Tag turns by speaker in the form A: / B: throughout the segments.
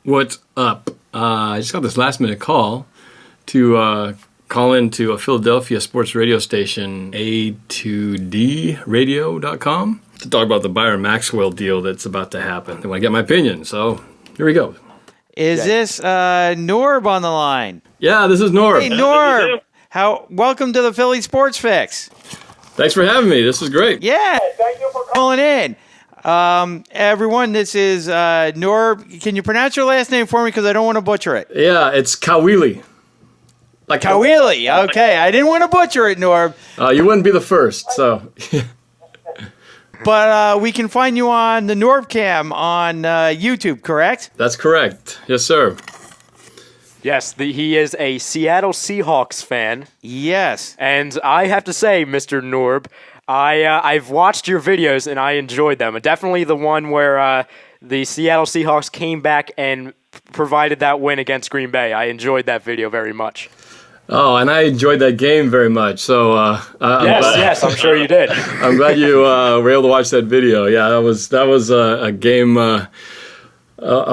A: What's up? I just got this last minute call to call into a Philadelphia sports radio station, A2Dradio.com, to talk about the Byron Maxwell deal that's about to happen. They want to get my opinion, so here we go.
B: Is this Norb on the line?
A: Yeah, this is Norb.
B: Hey, Norb. Welcome to the Philly Sports Phix.
A: Thanks for having me. This is great.
B: Yeah, thank you for calling in. Everyone, this is Norb. Can you pronounce your last name for me? Because I don't want to butcher it.
A: Yeah, it's Kawili.
B: Like Kawili. Okay, I didn't want to butcher it, Norb.
A: You wouldn't be the first, so.
B: But we can find you on the NorbCam on YouTube, correct?
A: That's correct. Yes, sir.
C: Yes, he is a Seattle Seahawks fan.
B: Yes.
C: And I have to say, Mr. Norb, I've watched your videos and I enjoyed them. Definitely the one where the Seattle Seahawks came back and provided that win against Green Bay. I enjoyed that video very much.
A: Oh, and I enjoyed that game very much. So
C: yes, I'm sure you did.
A: I'm glad you were able to watch that video. Yeah, that was a game, a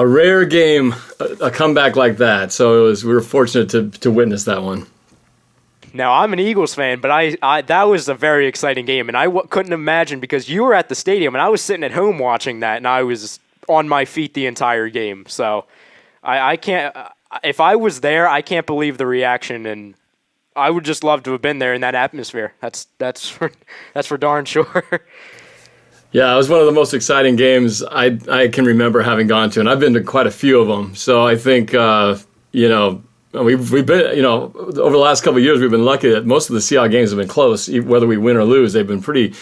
A: rare game, a comeback like that. So we were fortunate to witness that one.
C: Now, I'm an Eagles fan, but I that was a very exciting game, and I couldn't imagine because you were at the stadium, and I was sitting at home watching that, and I was on my feet the entire game. So I can't. If I was there, I can't believe the reaction, and I would just love to have been there in that atmosphere. That's for darn sure.
A: Yeah, it was one of the most exciting games I can remember having gone to, and I've been to quite a few of them. So I think we've been, over the last couple of years, we've been lucky that most of the Seahawks games have been close. Whether we win or lose, they've been pretty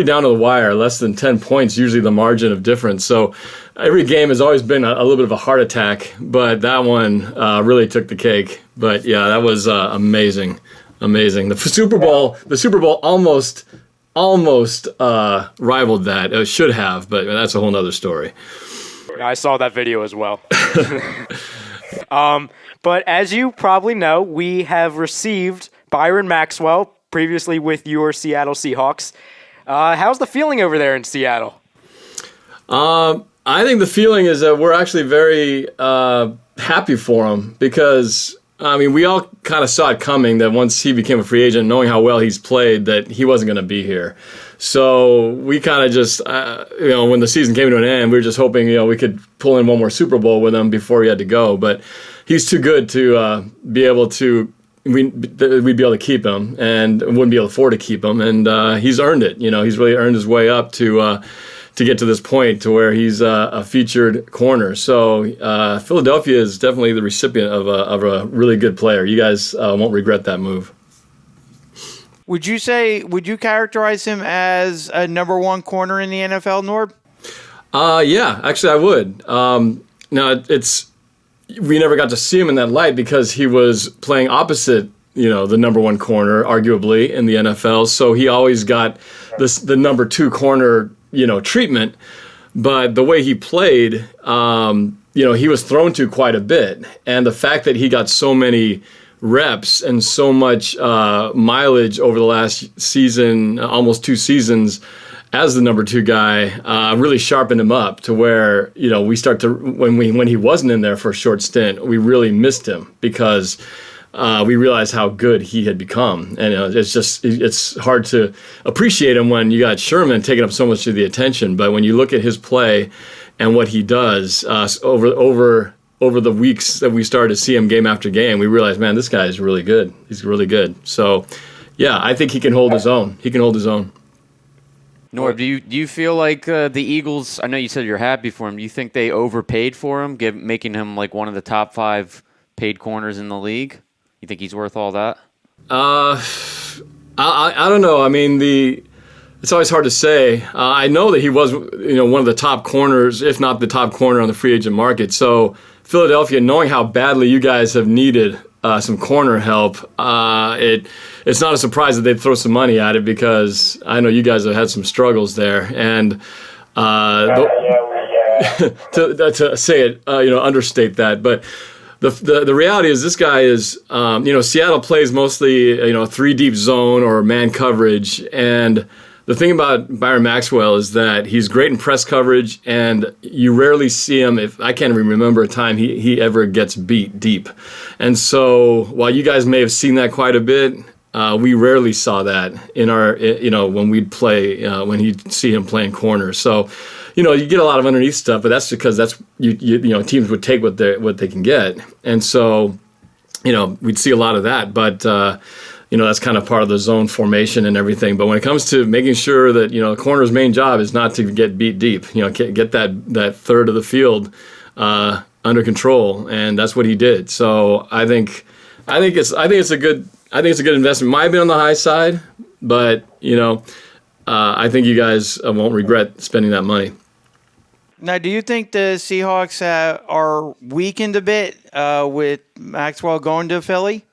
A: down to the wire. Less than 10 points, usually the margin of difference. So every game has always been a little bit of a heart attack, but that one really took the cake. But yeah, that was amazing. The Super Bowl almost rivaled that. It should have, but that's a whole other story.
C: I saw that video as well. But as you probably know, we have received Byron Maxwell, previously with your Seattle Seahawks. How's the feeling over there in Seattle?
A: I think the feeling is that we're actually very happy for him because, we all kind of saw it coming that once he became a free agent, knowing how well he's played, that he wasn't going to be here. So we kind of just, when the season came to an end, we were just hoping, we could pull in one more Super Bowl with him before he had to go. But he's too good to be able to, we'd be able to keep him and wouldn't be able to afford to keep him. And he's earned it. He's really earned his way up to get to this point to where he's a featured corner. So Philadelphia is definitely the recipient of a really good player. You guys won't regret that move.
B: Would you characterize him as a number one corner in the NFL, Norb?
A: Yeah, actually I would. Now we never got to see him in that light because he was playing opposite, the number one corner, arguably, in the NFL. So he always got the number two corner, treatment. But the way he played, he was thrown to quite a bit. And the fact that he got so many reps and so much mileage over the last season, almost 2 seasons, as the number two guy, really sharpened him up to where, we start to, when he wasn't in there for a short stint, we really missed him because we realized how good he had become. And it's hard to appreciate him when you got Sherman taking up so much of the attention. But when you look at his play and what he does over the weeks that we started to see him game after game, we realized, man, this guy is really good. He's really good. So, yeah, I think he can hold his own.
D: Norb, do you feel like the Eagles, I know you said you're happy for him, do you think they overpaid for him, making him like one of the top 5 paid corners in the league? You think he's worth all that? I
A: don't know. It's always hard to say. I know that he was, one of the top corners, if not the top corner on the free agent market. So Philadelphia, knowing how badly you guys have needed some corner help, it's not a surprise that they'd throw some money at it because I know you guys have had some struggles there. And to say it, understate that, but. The reality is this guy is, Seattle plays mostly, 3 deep zone or man coverage. And the thing about Byron Maxwell is that he's great in press coverage, and you rarely see him. If I can't even remember a time he ever gets beat deep. And so while you guys may have seen that quite a bit, we rarely saw that in our, when we'd play, when you'd see him playing corner. So, you get a lot of underneath stuff, but that's because teams would take what they can get. And so, we'd see a lot of that, but, that's kind of part of the zone formation and everything. But when it comes to making sure that, the corner's main job is not to get beat deep, get that third of the field under control. And that's what he did. So I think it's a good investment. Might have been on the high side, but, I think you guys won't regret spending that money.
B: Now, do you think the Seahawks are weakened a bit with Maxwell going to Philly?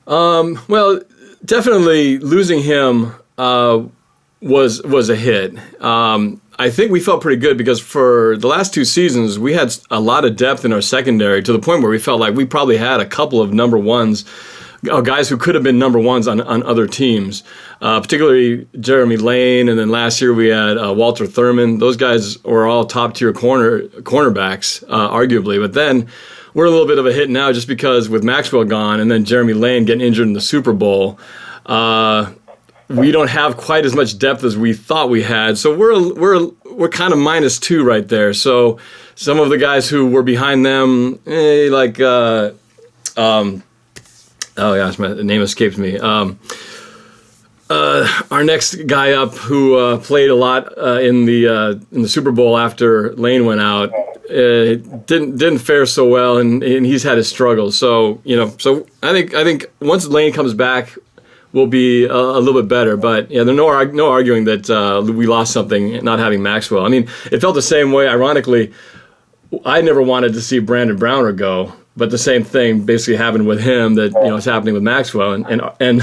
A: Well, definitely losing him was a hit. I think we felt pretty good because for the last 2 seasons, we had a lot of depth in our secondary to the point where we felt like we probably had a couple of number ones, guys who could have been number ones on other teams, particularly Jeremy Lane, and then last year we had Walter Thurman. Those guys were all top-tier cornerbacks, arguably. But then we're a little bit of a hit now just because with Maxwell gone and then Jeremy Lane getting injured in the Super Bowl, we don't have quite as much depth as we thought we had. So we're kind of -2 right there. So some of the guys who were behind them, oh gosh, the name escapes me. Our next guy up who played a lot in the Super Bowl after Lane went out didn't fare so well, and he's had his struggles. So so I think once Lane comes back, we'll be a little bit better. But there's no arguing that we lost something not having Maxwell. I mean, it felt the same way. Ironically, I never wanted to see Brandon Browner go. But the same thing basically happened with him that is happening with Maxwell, and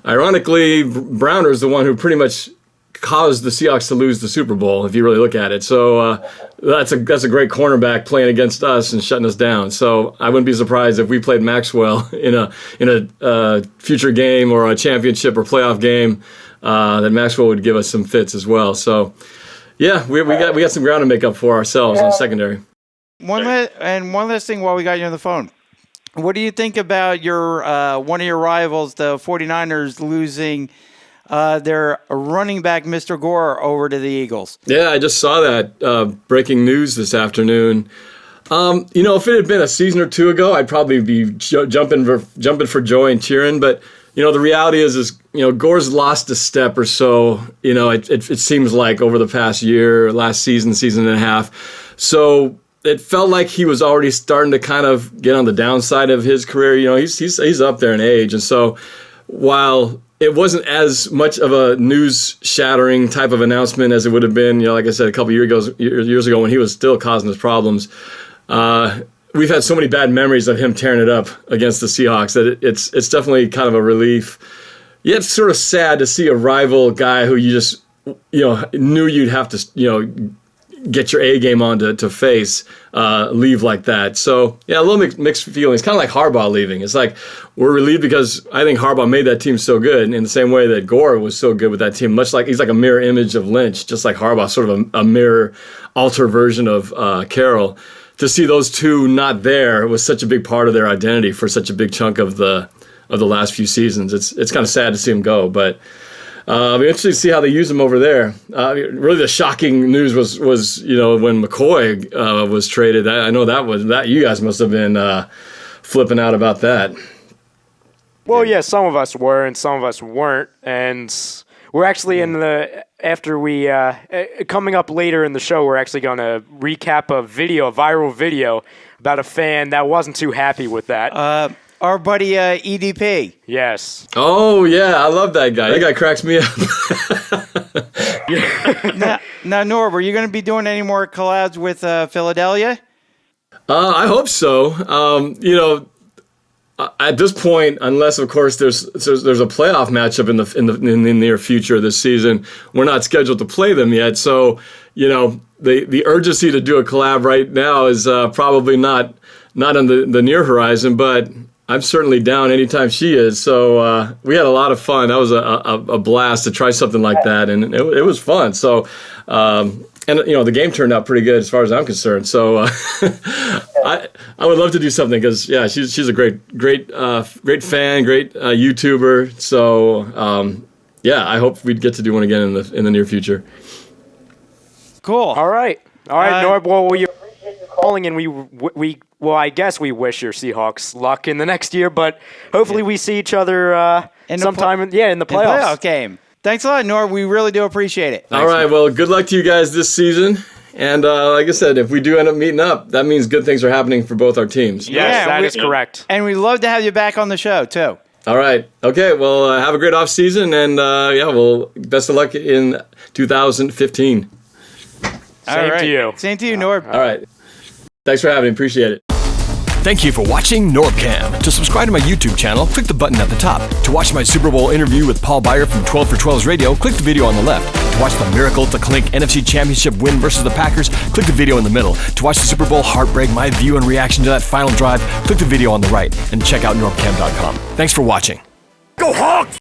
A: ironically, Browner is the one who pretty much caused the Seahawks to lose the Super Bowl, if you really look at it. So that's a great cornerback playing against us and shutting us down. So I wouldn't be surprised if we played Maxwell in a future game or a championship or playoff game, that Maxwell would give us some fits as well. So yeah, we got some ground to make up for ourselves in the secondary.
B: One last thing while we got you on the phone. What do you think about your one of your rivals, the 49ers, losing their running back, Mr. Gore, over to the Eagles?
A: Yeah, I just saw that breaking news this afternoon. If it had been a season or 2 ago, I'd probably be jumping for joy and cheering. But the reality is Gore's lost a step or so. It seems like over the past year, last season and a half. So it felt like he was already starting to kind of get on the downside of his career. He's up there in age, and so while it wasn't as much of a news-shattering type of announcement as it would have been, like I said, a couple years ago when he was still causing us problems. We've had so many bad memories of him tearing it up against the Seahawks that it's definitely kind of a relief. Yeah, it's sort of sad to see a rival guy who you just knew you'd have to get your A game on to face, leave like that. So, yeah, a little mixed feelings. Kind of like Harbaugh leaving. It's like we're relieved because I think Harbaugh made that team so good in the same way that Gore was so good with that team. Much like he's like a mirror image of Lynch, just like Harbaugh, sort of a mirror alter version of Carroll. To see those two not there was such a big part of their identity for such a big chunk of the last few seasons. It's kind of sad to see him go, but it'll be interesting to see how they use him over there. Really, the shocking news was when McCoy was traded. I know that you guys must have been flipping out about that.
C: Well, yeah, some of us were and some of us weren't, and we're actually coming up later in the show. We're actually going to recap a viral video about a fan that wasn't too happy with that.
B: Our buddy EDP.
C: Yes.
A: Oh, yeah. I love that guy. That guy cracks me up.
B: Now, Norb, are you going to be doing any more collabs with Philadelphia?
A: I hope so. At this point, unless, of course, there's a playoff matchup in the near future this season, we're not scheduled to play them yet. So, the urgency to do a collab right now is probably not on the near horizon, but I'm certainly down anytime she is. So we had a lot of fun. That was a blast to try something like that, and it was fun. So, and the game turned out pretty good as far as I'm concerned. So I would love to do something because she's a great fan, great YouTuber. So I hope we'd get to do one again in the near future.
B: Cool.
C: All right, Norb. Well, we appreciate you calling, and I guess we wish your Seahawks luck in the next year, but hopefully we see each other sometime in the playoffs.
B: Playoff game. Thanks a lot, Norb. We really do appreciate it.
A: All right. Well, good luck to you guys this season. And like I said, if we do end up meeting up, that means good things are happening for both our teams.
C: Yes, that is correct.
B: And we'd love to have you back on the show, too.
A: All right. Okay. Well, have a great off season, and best of luck in 2015.
C: Same to you.
B: Same to you, Norb.
A: All right. Thanks for having me. Appreciate it.
E: Thank you for watching NorbCam. To subscribe to my YouTube channel, click the button at the top. To watch my Super Bowl interview with Paul Byron from 12 for 12's radio, click the video on the left. To watch the Miracle to Clink NFC Championship win versus the Packers, click the video in the middle. To watch the Super Bowl heartbreak, my view and reaction to that final drive, click the video on the right. And check out NorbCam.com. Thanks for watching. Go Hawks!